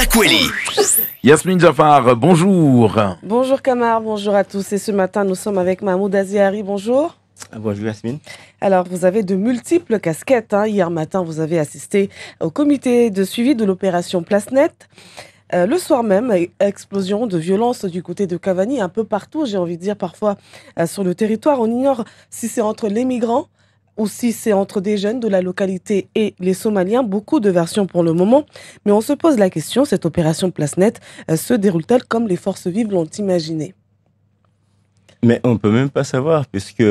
Takweli. Yasmine Jafar, bonjour. Bonjour Kamar, bonjour à tous. Et ce matin, nous sommes avec Mahmoud Aziari. Bonjour. Bonjour Yasmine. Alors, vous avez de multiples casquettes. Hier matin, vous avez assisté au comité de suivi de l'opération Place Nette. Le soir même, explosion de violence du côté de Cavani, un peu partout, j'ai envie de dire parfois sur le territoire. On ignore si c'est entre les migrants ou si c'est entre des jeunes de la localité et les Somaliens. Beaucoup de versions pour le moment. Mais on se pose la question, cette opération Place Nette se déroule-t-elle comme les forces vives l'ont imaginé ? Mais on ne peut même pas savoir, puisque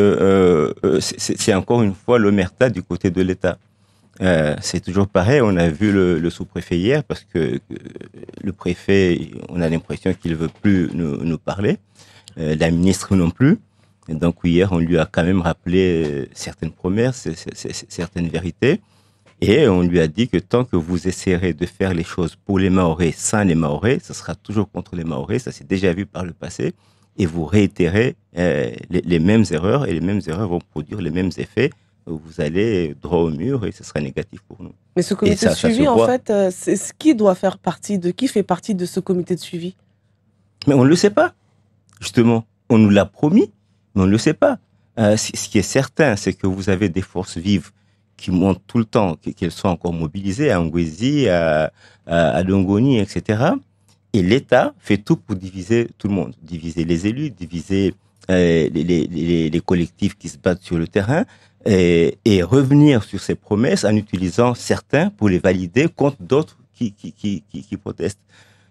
c'est encore une fois l'omerta du côté de l'État. C'est toujours pareil, on a vu le sous-préfet hier, parce que le préfet, on a l'impression qu'il ne veut plus nous parler, la ministre non plus. Et donc hier, on lui a quand même rappelé certaines promesses, certaines vérités, et on lui a dit que tant que vous essayerez de faire les choses pour les Mahorais sans les Mahorais, ce sera toujours contre les Mahorais, ça s'est déjà vu par le passé, et vous réitérez les mêmes erreurs, et les mêmes erreurs vont produire les mêmes effets. Vous allez droit au mur et ce sera négatif pour nous. Mais ce comité de suivi, en fait, c'est qui doit faire partie qui fait partie de ce comité de suivi? Mais on ne le sait pas, justement. On nous l'a promis, mais on ne le sait pas. Ce qui est certain, c'est que vous avez des forces vives qui montrent tout le temps qu'elles sont encore mobilisées à Ngwezi, à Longoni, etc. Et l'État fait tout pour diviser tout le monde. Diviser les élus, diviser les collectifs qui se battent sur le terrain, et revenir sur ces promesses en utilisant certains pour les valider contre d'autres qui protestent.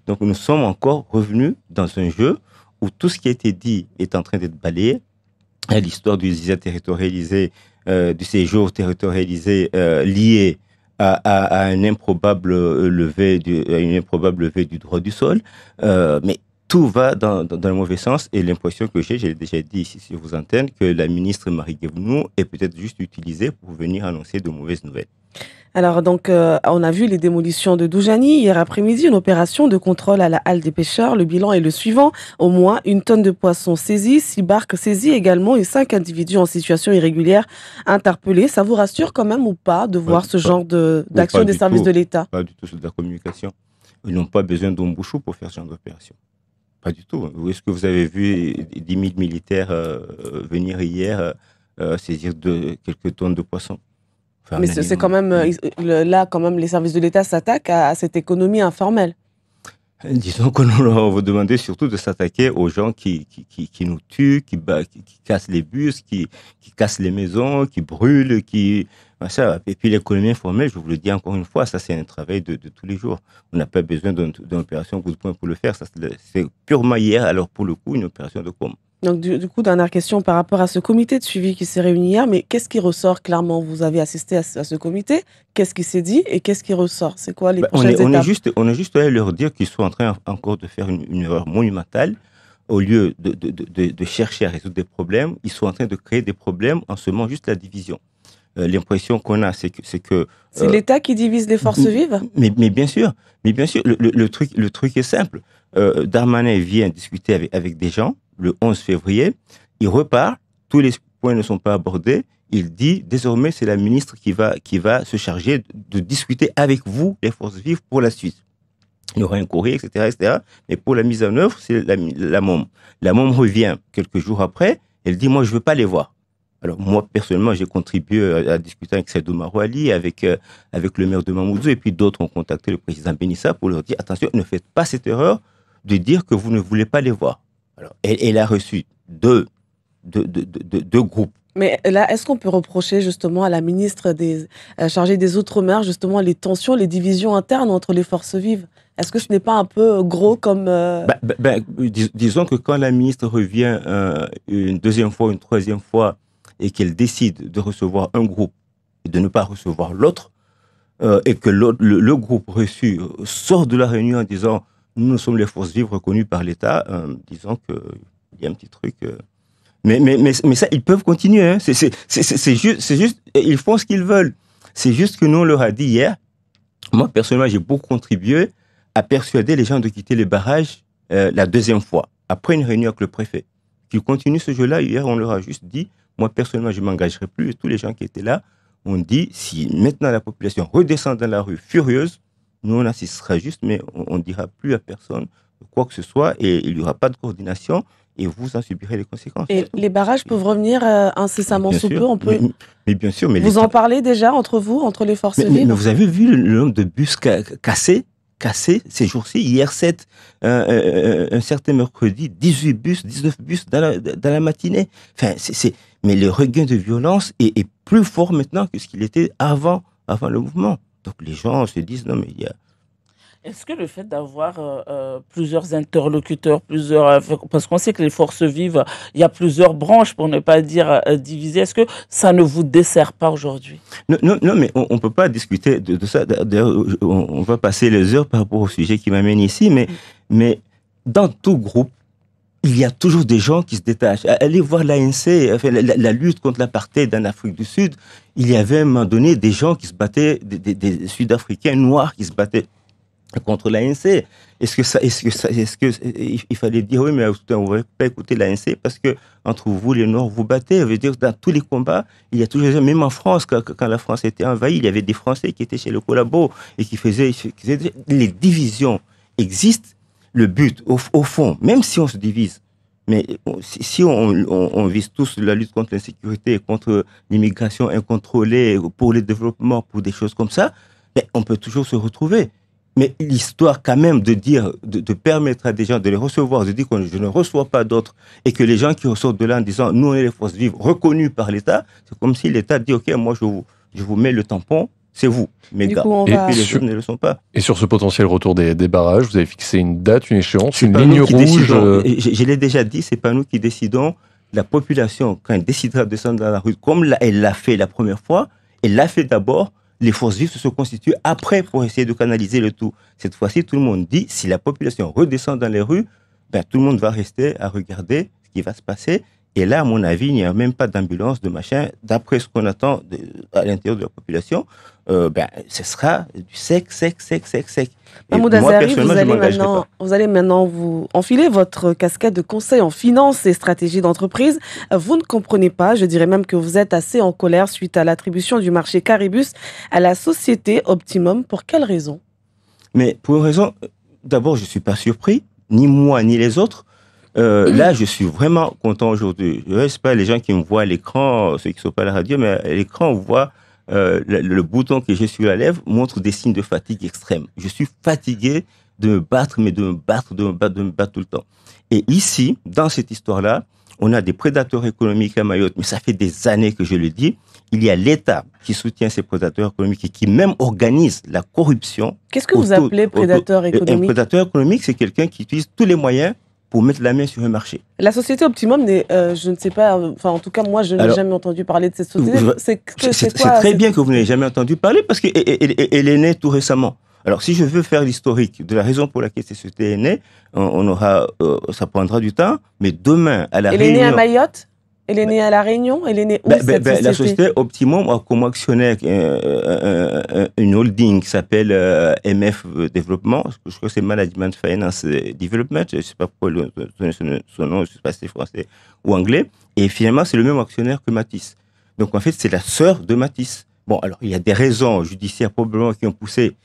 Donc nous sommes encore revenus dans un jeu où tout ce qui a été dit est en train d'être balayé. L'histoire du visa territorialisé, du séjour territorialisé lié à une improbable levée du droit du sol. Mais tout va dans le mauvais sens, et l'impression que j'ai déjà dit ici sur vos antennes, que la ministre Marie Guévenoux est peut-être juste utilisée pour venir annoncer de mauvaises nouvelles. Alors donc, on a vu les démolitions de Doujani hier après-midi, une opération de contrôle à la halle des pêcheurs. Le bilan est le suivant: au moins 1 tonne de poissons saisis, 6 barques saisies également, et 5 individus en situation irrégulière interpellés. Ça vous rassure quand même ou pas de voir ce genre d'action des services de l'État? Pas du tout, c'est de la communication. Ils n'ont pas besoin d'Ombouchou pour faire ce genre d'opération. Pas du tout. Est-ce que vous avez vu 10 000 militaires venir hier saisir quelques tonnes de poissons? Enfin, mais c'est quand même, là, quand même, les services de l'État s'attaquent à cette économie informelle. Disons que nous leur avons demandé surtout de s'attaquer aux gens qui nous tuent, qui cassent les bus, qui cassent les maisons, qui brûlent, Et puis l'économie informelle, je vous le dis encore une fois, ça c'est un travail de tous les jours. On n'a pas besoin d'une opération coup de poing pour le faire. C'est purement hier, alors pour le coup, une opération de com. Donc du coup, dernière question par rapport à ce comité de suivi qui s'est réuni hier, mais qu'est-ce qui ressort clairement? Vous avez assisté à ce comité, qu'est-ce qui s'est dit et qu'est-ce qui ressort? C'est quoi les prochaines étapes? On est juste allé leur dire qu'ils sont en train encore de faire une erreur monumentale. Au lieu de chercher à résoudre des problèmes, ils sont en train de créer des problèmes en semant juste la division. L'impression qu'on a, c'est que c'est l'État qui divise les forces vives. Mais bien sûr, le truc est simple. Darmanin vient discuter avec des gens le 11 février, il repart, tous les points ne sont pas abordés, il dit désormais c'est la ministre qui va se charger de discuter avec vous, les forces vives, pour la suite. Il y aura un courrier, etc. Mais pour la mise en œuvre, c'est la MOM. La MOM revient quelques jours après, elle dit moi je veux pas les voir. Alors moi personnellement j'ai contribué à discuter avec Seydou Marouali, avec le maire de Mamoudzou, et puis d'autres ont contacté le président Benissa pour leur dire attention, ne faites pas cette erreur de dire que vous ne voulez pas les voir. Alors elle a reçu deux groupes. Mais là, est-ce qu'on peut reprocher justement à la ministre chargée des Outre-mer justement les tensions, les divisions internes entre les forces vives? Est-ce que ce n'est pas un peu gros comme... Disons que quand la ministre revient une deuxième fois, une troisième fois, et qu'elle décide de recevoir un groupe et de ne pas recevoir l'autre, et que le groupe reçu sort de la réunion en disant « nous sommes les forces vives reconnues par l'État », disons qu'il y a un petit truc... Mais ça, ils peuvent continuer. Hein. C'est juste, ils font ce qu'ils veulent. C'est juste que nous, on leur a dit hier, moi, personnellement, j'ai beaucoup contribué à persuader les gens de quitter les barrages la deuxième fois, après une réunion avec le préfet. Qu'ils continuent ce jeu-là. Hier, on leur a juste dit, moi, personnellement, je ne m'engagerai plus. Et tous les gens qui étaient là ont dit, si maintenant la population redescend dans la rue furieuse, nous on assistera juste, mais on ne dira plus à personne quoi que ce soit et il n'y aura pas de coordination et vous en subirez les conséquences. Et les barrages peuvent revenir incessamment sous peu, on peut... Mais bien sûr, mais vous en parlez déjà entre vous, entre les forces vives? Mais vous avez vu le nombre de bus cassés ces jours-ci. Hier 7, un certain mercredi, 18 bus, 19 bus dans la matinée. Enfin, mais le regain de violence est plus fort maintenant que ce qu'il était avant le mouvement. Donc les gens se disent, non mais il y a... Est-ce que le fait d'avoir plusieurs interlocuteurs, parce qu'on sait que les forces vives, il y a plusieurs branches, pour ne pas dire divisées, est-ce que ça ne vous dessert pas aujourd'hui? Non, mais on ne peut pas discuter de ça. D'ailleurs, on va passer les heures par rapport au sujet qui m'amène ici, mais dans tout groupe, il y a toujours des gens qui se détachent. Allez voir l'ANC, enfin, la lutte contre l'apartheid en Afrique du Sud, il y avait à un moment donné des gens qui se battaient, des Sud-Africains noirs qui se battaient contre l'ANC. Est-ce que il fallait dire oui, mais on ne va pas écouter l'ANC parce que entre vous, les Noirs, vous battez. Ça veut dire que dans tous les combats, il y a toujours, même en France, quand la France était envahie, il y avait des Français qui étaient chez le Collabo et qui faisaient les divisions existent. Le but, au fond, même si on se divise, mais si on vise tous la lutte contre l'insécurité, contre l'immigration incontrôlée, pour le développement, pour des choses comme ça, mais on peut toujours se retrouver. Mais l'histoire quand même de dire, de permettre à des gens de les recevoir, de dire que je ne reçois pas d'autres, et que les gens qui ressortent de là en disant nous on est les forces vives reconnues par l'État, c'est comme si l'État dit ok, moi je vous mets le tampon, c'est vous, mes gars. Et puis les autres ne le sont pas. Et sur ce potentiel retour des barrages, vous avez fixé une date, une échéance, une ligne rouge. Je l'ai déjà dit, c'est pas nous qui décidons. La population, quand elle décidera de descendre dans la rue, comme elle l'a fait la première fois, elle l'a fait d'abord. Les forces vives se constituent après pour essayer de canaliser le tout. Cette fois-ci, tout le monde dit, si la population redescend dans les rues, ben, tout le monde va rester à regarder ce qui va se passer. Et là, à mon avis, il n'y a même pas d'ambulance, de machin. D'après ce qu'on attend à l'intérieur de la population, ce sera du sec. Mahmoud Azari, vous allez maintenant vous enfiler votre casquette de conseil en finance et stratégie d'entreprise. Vous ne comprenez pas, je dirais même que vous êtes assez en colère suite à l'attribution du marché Caribus à la société Optimum. Pour quelle raison? Mais pour une raison, d'abord, je ne suis pas surpris, ni moi, ni les autres. Là, je suis vraiment content aujourd'hui. Je ne sais pas les gens qui me voient à l'écran, ceux qui ne sont pas à la radio, mais à l'écran, on voit le bouton que j'ai sur la lèvre montre des signes de fatigue extrême. Je suis fatigué de me battre, mais de me battre tout le temps. Et ici, dans cette histoire-là, on a des prédateurs économiques à Mayotte, mais ça fait des années que je le dis. Il y a l'État qui soutient ces prédateurs économiques et qui même organise la corruption. Qu'est-ce que vous appelez prédateur économique? Un prédateur économique, c'est quelqu'un qui utilise tous les moyens pour mettre la main sur un marché. La société Optimum, je ne sais pas, enfin en tout cas moi je n'ai jamais entendu parler de cette société. C'est très bien que vous n'ayez jamais entendu parler parce qu'elle est née tout récemment. Alors si je veux faire l'historique de la raison pour laquelle cette société est née, ça prendra du temps, mais demain à la Réunion... Elle est née à Mayotte? Elle est née à La Réunion? Elle est née où, cette société? La société Optimum a comme actionnaire une holding qui s'appelle MF Développement. Je crois que c'est Management Finance Development. Je ne sais pas pourquoi son nom, je ne sais pas si c'est français ou anglais. Et finalement, c'est le même actionnaire que Matisse. Donc en fait, c'est la sœur de Matisse. Bon, alors il y a des raisons judiciaires probablement qui ont poussé,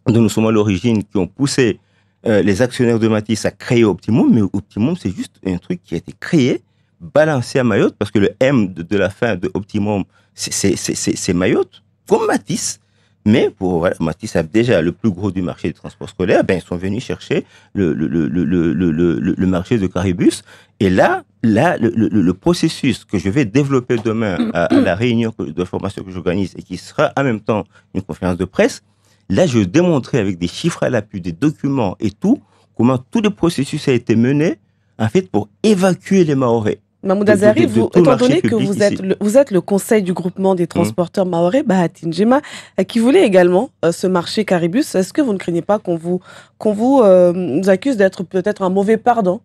dont nous sommes à l'origine, qui ont poussé les actionnaires de Matisse à créer Optimum. Mais Optimum, c'est juste un truc qui a été créé, balancé à Mayotte, parce que le M de la fin de Optimum, c'est Mayotte, comme Matisse. Mais Matisse a déjà le plus gros du marché du transport scolaire, ils sont venus chercher le marché de Caribus. Et là, le processus que je vais développer demain à la réunion de formation que j'organise et qui sera en même temps une conférence de presse, là, je vais démontrer avec des chiffres à l'appui, des documents et tout, comment tout le processus a été mené, en fait, pour évacuer les Mahorais. Mahmoud Azari, étant donné que vous êtes le conseil du groupement des transporteurs mahorais, Bahati Njema, qui voulait également ce marché Caribus, est-ce que vous ne craignez pas qu'on vous accuse d'être peut-être un mauvais pardon?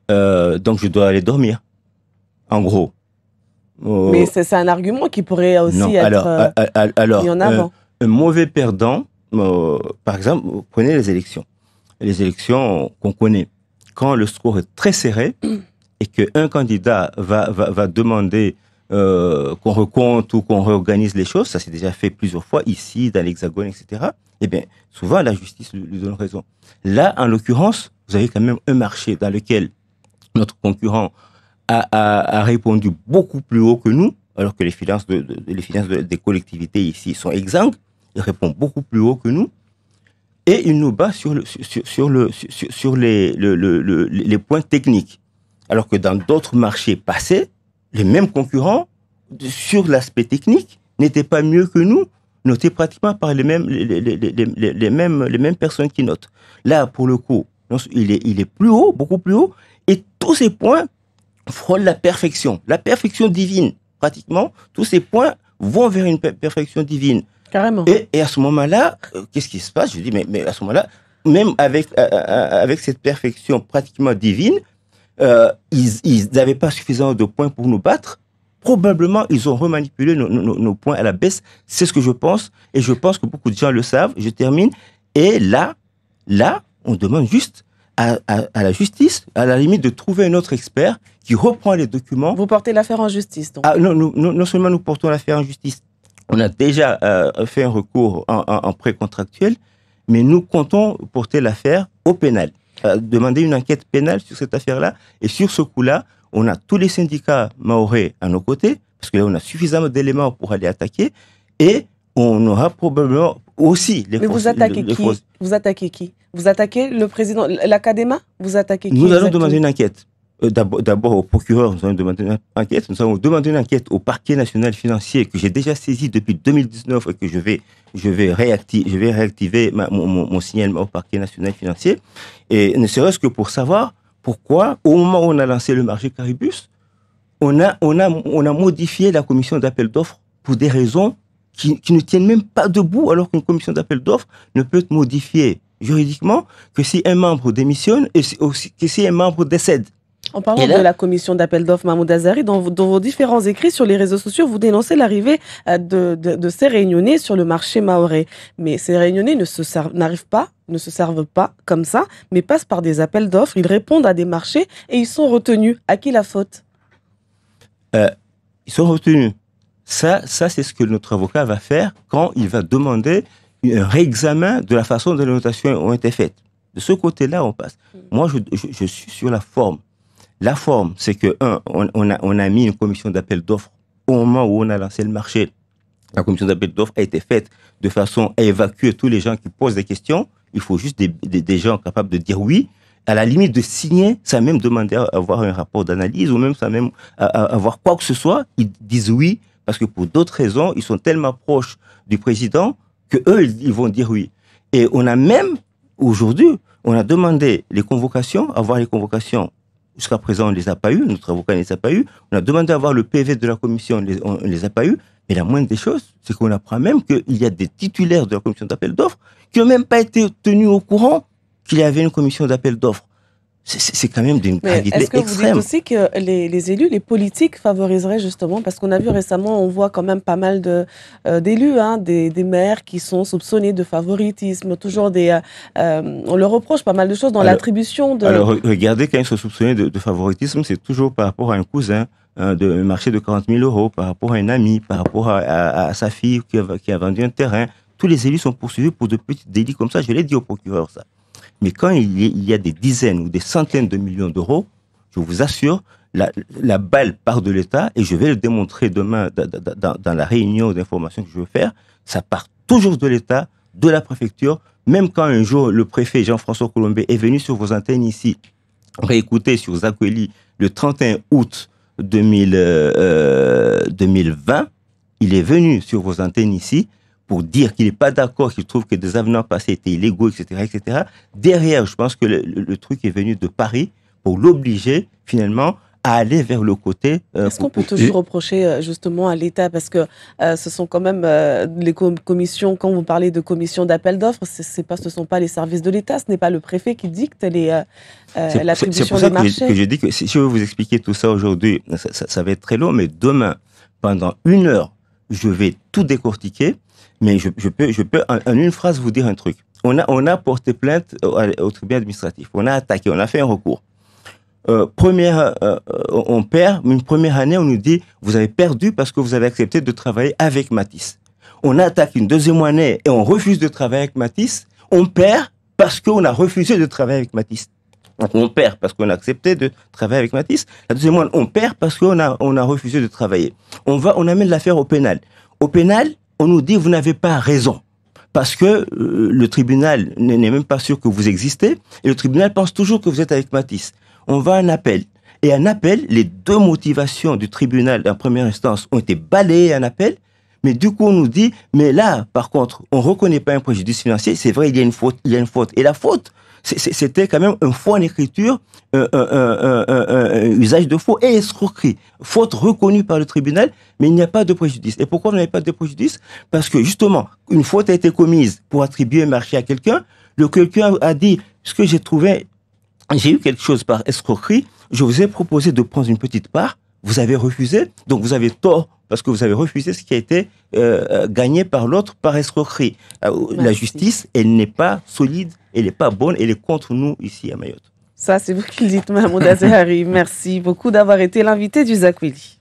Donc je dois aller dormir, en gros. Mais c'est un argument qui pourrait aussi être mis en avant. Un mauvais perdant, par exemple, prenez les élections. Les élections qu'on connaît. Quand le score est très serré, et qu'un candidat va demander qu'on recompte ou qu'on réorganise les choses, ça s'est déjà fait plusieurs fois ici, dans l'Hexagone, etc. Eh bien, souvent, la justice lui donne raison. Là, en l'occurrence, vous avez quand même un marché dans lequel notre concurrent a répondu beaucoup plus haut que nous, alors que les finances des collectivités ici sont exsangues. Il répond beaucoup plus haut que nous. Et il nous bat sur les points techniques. Alors que dans d'autres marchés passés, les mêmes concurrents, sur l'aspect technique, n'étaient pas mieux que nous, notés pratiquement par les mêmes personnes qui notent. Là, pour le coup, il est plus haut, beaucoup plus haut, et tous ces points frôlent la perfection divine. Pratiquement, tous ces points vont vers une perfection divine. Carrément. Et à ce moment-là, qu'est-ce qui se passe? Je dis, mais à ce moment-là, même avec cette perfection pratiquement divine, ils n'avaient pas suffisamment de points pour nous battre. Probablement, ils ont remanipulé nos points à la baisse. C'est ce que je pense. Et je pense que beaucoup de gens le savent. Je termine. Et là, on demande juste à la justice, à la limite, de trouver un autre expert qui reprend les documents. Vous portez l'affaire en justice, donc. Non seulement nous portons l'affaire en justice. On a déjà fait un recours en pré-contractuel, mais nous comptons porter l'affaire au pénal. Demander une enquête pénale sur cette affaire-là. Et sur ce coup-là, on a tous les syndicats mahorais à nos côtés, parce que là, on a suffisamment d'éléments pour aller attaquer. Et on aura probablement aussi les forces. Mais vous attaquez qui? Vous attaquez qui? Vous attaquez le président, l'Académa? Vous attaquez qui? Nous allons demander une enquête. D'abord au procureur, nous allons demander une enquête. Nous allons demander une enquête au parquet national financier que j'ai déjà saisi depuis 2019 et que je vais réactiver mon signalement au parquet national financier. Et ne serait-ce que pour savoir pourquoi, au moment où on a lancé le marché Caribus, on a modifié la commission d'appel d'offres pour des raisons qui ne tiennent même pas debout, alors qu'une commission d'appel d'offres ne peut être modifiée juridiquement que si un membre démissionne et aussi que si un membre décède. En parlant de la commission d'appel d'offres, Mahmoud Azari, dans vos différents écrits sur les réseaux sociaux, vous dénoncez l'arrivée de ces Réunionnais sur le marché mahorais. Mais ces Réunionnais ne se servent pas comme ça, mais passent par des appels d'offres. Ils répondent à des marchés et ils sont retenus. À qui la faute? Ils sont retenus. Ça, c'est ce que notre avocat va faire quand il va demander un réexamen de la façon dont les notations ont été faites. De ce côté-là, on passe. Moi, je suis sur la forme. La forme, c'est que, on a mis une commission d'appel d'offres au moment où on a lancé le marché. La commission d'appel d'offres a été faite de façon à évacuer tous les gens qui posent des questions. Il faut juste des gens capables de dire oui. À la limite de signer, ça même demander à avoir un rapport d'analyse ou même ça même avoir quoi que ce soit. Ils disent oui parce que pour d'autres raisons, ils sont tellement proches du président que eux, ils vont dire oui. Et on a même, aujourd'hui, on a demandé les convocations, avoir les convocations. Jusqu'à présent, on ne les a pas eues, notre avocat ne les a pas eues. On a demandé à avoir le PV de la commission, on ne les a pas eues. Mais la moindre des choses, c'est qu'on apprend même qu'il y a des titulaires de la commission d'appel d'offres qui n'ont même pas été tenus au courant qu'il y avait une commission d'appel d'offres. C'est quand même d'une gravité extrême. Est-ce que vous dites aussi que les élus, les politiques favoriseraient justement, parce qu'on a vu récemment, on voit quand même pas mal d'élus, des maires qui sont soupçonnés de favoritisme, toujours on leur reproche pas mal de choses dans l'attribution de... Alors regardez, quand ils sont soupçonnés de favoritisme, c'est toujours par rapport à un cousin, de marché de 40 000 euros, par rapport à un ami, par rapport à sa fille qui a vendu un terrain. Tous les élus sont poursuivis pour de petits délits comme ça, je l'ai dit au procureur ça. Mais quand il y a des dizaines ou des centaines de millions d'euros, je vous assure, la balle part de l'État, et je vais le démontrer demain dans la réunion d'information que je veux faire, ça part toujours de l'État, de la préfecture, même quand un jour le préfet Jean-François Colombet est venu sur vos antennes ici, réécouter sur Zakweli le 31 août 2020, il est venu sur vos antennes ici, pour dire qu'il n'est pas d'accord, qu'il trouve que des avenants passés étaient illégaux, etc., etc. Derrière, je pense que le truc est venu de Paris pour l'obliger, finalement, à aller vers le côté... Est-ce qu'on peut toujours reprocher, justement, à l'État? Parce que ce sont quand même les commissions, quand vous parlez de commissions d'appel d'offres, ce ne sont pas les services de l'État, ce n'est pas le préfet qui dicte l'attribution des marchés. C'est pour ça que je dis que si je veux vous expliquer tout ça aujourd'hui, ça va être très long, mais demain, pendant 1 heure, je vais tout décortiquer. Mais je peux en une phrase vous dire un truc. On a porté plainte au tribunal administratif. On a attaqué, on a fait un recours. on perd, une première année, on nous dit, vous avez perdu parce que vous avez accepté de travailler avec Matisse. On attaque une deuxième année et on refuse de travailler avec Matisse. On perd parce qu'on a refusé de travailler avec Matisse. Donc on perd parce qu'on a accepté de travailler avec Matisse. La deuxième année, on perd parce qu'on a refusé de travailler. On amène l'affaire au pénal. Au pénal, on nous dit, vous n'avez pas raison. Parce que le tribunal n'est même pas sûr que vous existez. Et le tribunal pense toujours que vous êtes avec Matisse. On va à un appel. Et un appel, les deux motivations du tribunal en première instance ont été balayées à un appel. Mais du coup, on nous dit, mais là, par contre, on ne reconnaît pas un préjudice financier. C'est vrai, il y a une faute. Et la faute, c'était quand même un faux en écriture, un usage de faux et escroquerie. Faute reconnue par le tribunal, mais il n'y a pas de préjudice. Et pourquoi vous n'avez pas de préjudice? Parce que justement, une faute a été commise pour attribuer un marché à quelqu'un. Le quelqu'un a dit, ce que j'ai eu quelque chose par escroquerie, je vous ai proposé de prendre une petite part, vous avez refusé, donc vous avez tort parce que vous avez refusé ce qui a été gagné par l'autre par escroquerie. La justice, elle n'est pas solide, elle n'est pas bonne, elle est contre nous ici à Mayotte. Ça, c'est vous qui le dites, Mahmoud Zahari. Merci beaucoup d'avoir été l'invité du Zakweli.